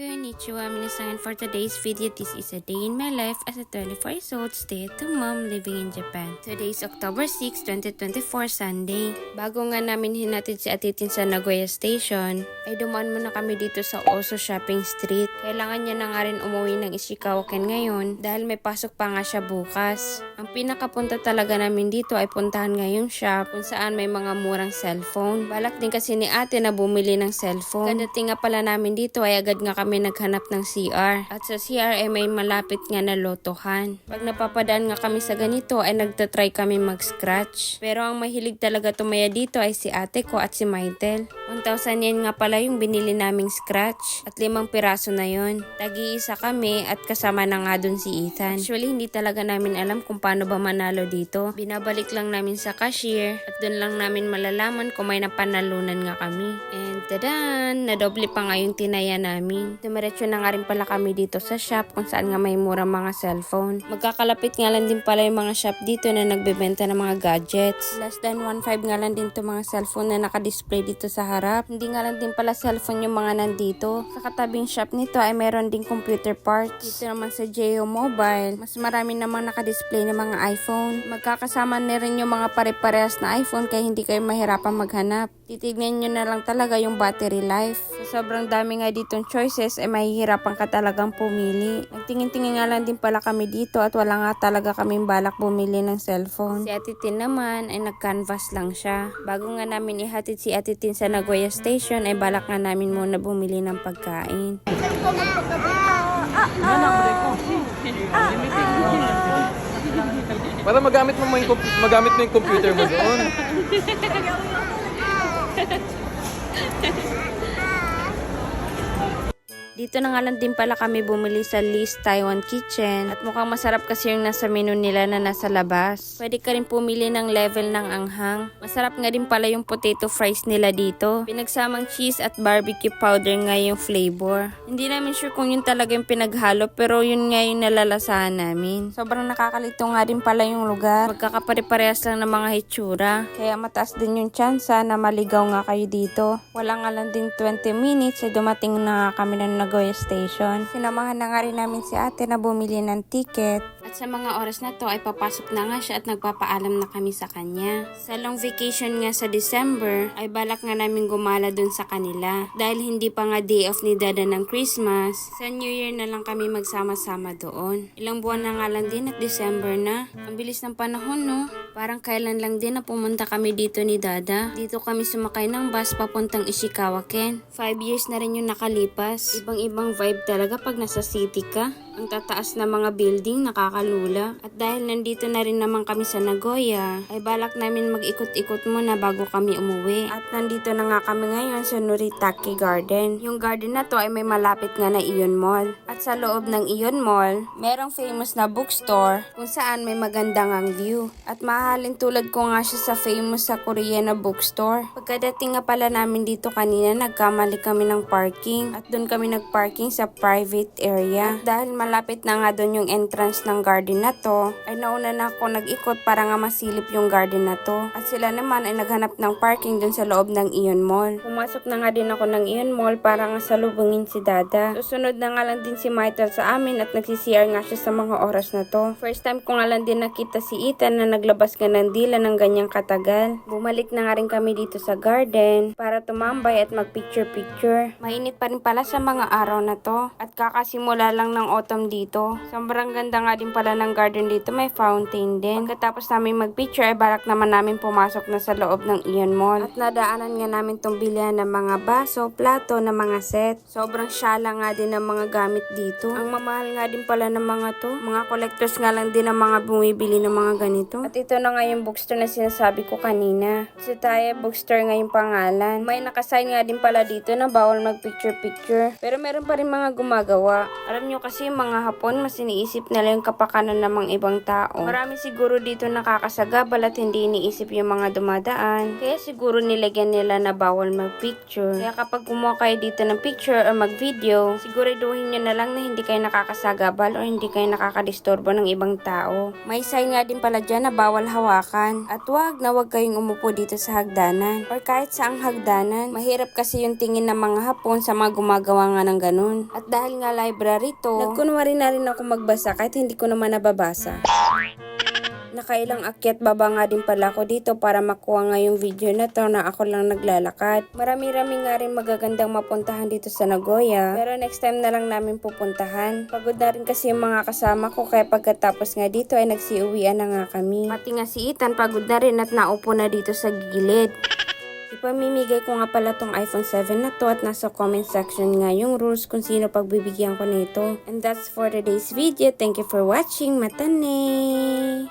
Konnichiwa minasan. For today's video, this is a day in my life as a 24 years old stay-at-home mom living in Japan. Today is October 6, 2024, Sunday. Bago nga namin hinatid si Atitin sa Nagoya Station, ay dumaan muna kami dito sa Oso Shopping Street. Kailangan niya na nga rin umuwi ng Ishikawaken ngayon dahil may pasok pa nga siya bukas. Ang pinakapunta talaga namin dito ay puntahan nga yung shop kung saan may mga murang cellphone. Balak din kasi ni ate na bumili ng cellphone. Kadating nga pala namin dito ay agad nga kami naghanap ng CR. At sa CR ay may malapit nga na lotohan. Pag napapadaan nga kami sa ganito ay nagtatry kami mag-scratch. Pero ang mahilig talaga tumaya dito ay si ate ko at si Maitel. 1,000 yen nga pala yung binili naming scratch. At 5 piraso na yon. Tagi-isa kami at kasama na nga dun si Ethan. Actually hindi talaga namin alam kung paano ba manalo dito. Binabalik lang namin sa cashier at dun lang namin malalaman kung may napanalunan nga kami. And tadan! Nadoble pa nga yung tinaya namin. Dumiretso na nga rin pala kami dito sa shop kung saan nga may murang mga cellphone. Magkakalapit nga lang din pala yung mga shop dito na nagbebenta ng mga gadgets. Less than 1.5 nga lang din to mga cellphone na nakadisplay dito sa harap. Hindi nga lang din pala cellphone yung mga nandito. Sa katabing shop nito ay meron ding computer parts. Dito naman sa JO Mobile, mas marami namang nakadisplay ng mga iPhone. Magkakasama na rin yung mga pare-parehas na iPhone kaya hindi kayo mahirapan maghanap. Titignan nyo na lang talaga yung battery life. Sa sobrang dami nga ditong choices ay mahihirapan ka talagang pumili. Nagtingin-tingin nga lang din pala kami dito at wala nga talaga kaming balak bumili ng cellphone. Si Atitin naman ay nag-canvas lang siya. Bago nga namin ihatid si Atitin sa Nagoya Station ay balak nga namin muna bumili ng pagkain. Para magamit mo yung computer mo doon. Dito na nga lang din pala kami bumili sa Lee's Taiwan Kitchen at mukhang masarap kasi yung nasa menu nila na nasa labas. Pwede ka rin pumili ng level ng anghang. Masarap nga din pala yung potato fries nila dito. Pinagsamang cheese at barbecue powder nga yung flavor. Hindi namin sure kung yun talaga yung pinaghalo pero yun nga yung nalalasahan namin. Sobrang nakakalito nga din pala yung lugar. Magkakapare-parehas lang ng mga hitsura. Kaya mataas din yung tsansa na maligaw nga kayo dito. Wala nga lang din 20 minutes ay dumating na nga kami ng Nagoya Station. Sinamahan na nga rin namin si ate na bumili ng ticket. At sa mga oras na to ay papasok na nga siya at nagpapaalam na kami sa kanya. Sa long vacation nga sa December ay balak nga namin gumala dun sa kanila. Dahil hindi pa nga day off ni Dada ng Christmas, sa New Year na lang kami magsama-sama doon. Ilang buwan na nga lang din at December na. Ang bilis ng panahon no? Parang kailan lang din na pumunta kami dito ni Dada. Dito kami sumakay ng bus papuntang Ishikawaken. 5 years na rin yung nakalipas. Ibang-ibang vibe talaga pag nasa city ka. Ang tataas na mga building nakakalula. At dahil nandito na rin naman kami sa Nagoya, ay balak namin mag-ikot-ikot muna bago kami umuwi. At nandito na nga kami ngayon sa Noritake Garden. Yung garden na to ay may malapit nga na Ion Mall. At sa loob ng Ion Mall, merong famous na bookstore kung saan may magandang ang view. At mahalin tulad ko nga siya sa famous sa Korea na bookstore. Pagkadating nga pala namin dito kanina, nagkamali kami ng parking. At doon kami nagparking sa private area. At dahil malapit na nga doon yung entrance ng garden na to, ay nauna na ako nag-ikot para nga masilip yung garden na to. At sila naman ay naghanap ng parking doon sa loob ng Ion Mall. Pumasok na nga din ako ng Ion Mall para nga salubungin si Dada. Susunod na nga lang din si Maitel sa amin at nagsi-CR nga siya sa mga oras na to. First time ko nga lang din nakita si Ethan na naglabas nga ng dila ng ganyang katagal. Bumalik na nga rin kami dito sa garden para tumambay at mag-picture-picture. Mainit pa rin pala sa mga araw na to at kakasimula lang ng autumn dito. Sobrang ganda nga din pala ng garden dito. May fountain din. Pagkatapos namin mag-picture ay balak naman namin pumasok na sa loob ng Ion Mall. At nadaanan nga namin tong bilihan ng mga baso, plato, na mga set. Sobrang syala nga din ng mga gamit dito. Ang mamahal nga din pala ng mga to. Mga collectors nga lang din ang mga bumibili ng mga ganito. At ito na nga yung bookstore na sinasabi ko kanina. Tsutaya Bookstore nga yung pangalan. May nakasign nga din pala dito na bawal mag-picture-picture. Pero meron pa rin mga gumagawa. Alam nyo kasi mga Hapon, mas iniisip nila yung kapakanan ng mga ibang tao. Marami siguro dito nakakasagabal at hindi iniisip yung mga dumadaan. Kaya siguro nilagyan nila na bawal mag-picture. Kaya kapag kumuha kayo dito ng picture o mag-video, siguraduhin nyo na lang na hindi kayo nakakasagabal o hindi kayo nakakadisturbo ng ibang tao. May sign nga din pala dyan na bawal hawakan. At wag kayong umupo dito sa hagdanan or kahit saang hagdanan. Mahirap kasi yung tingin ng mga Hapon sa mga gumagawa nga ng ganun. At dahil nga library to, nagkunwari na rin ako magbasa kahit hindi ko naman nababasa. Nakailang akyat baba nga din pala ako dito para makuha nga yung video na to na ako lang naglalakad. Marami-rami nga rin magagandang mapuntahan dito sa Nagoya. Pero next time na lang namin pupuntahan. Pagod na rin kasi yung mga kasama ko kaya pagkatapos nga dito ay nagsiuwian na nga kami. Pati nga si Ethan pagod na rin at naupo na dito sa gilid. Ipamimigay ko nga pala tong iPhone 7 na to at nasa comment section nga yung rules kung sino pagbibigyan ko nito. And that's for today's video. Thank you for watching. Matane!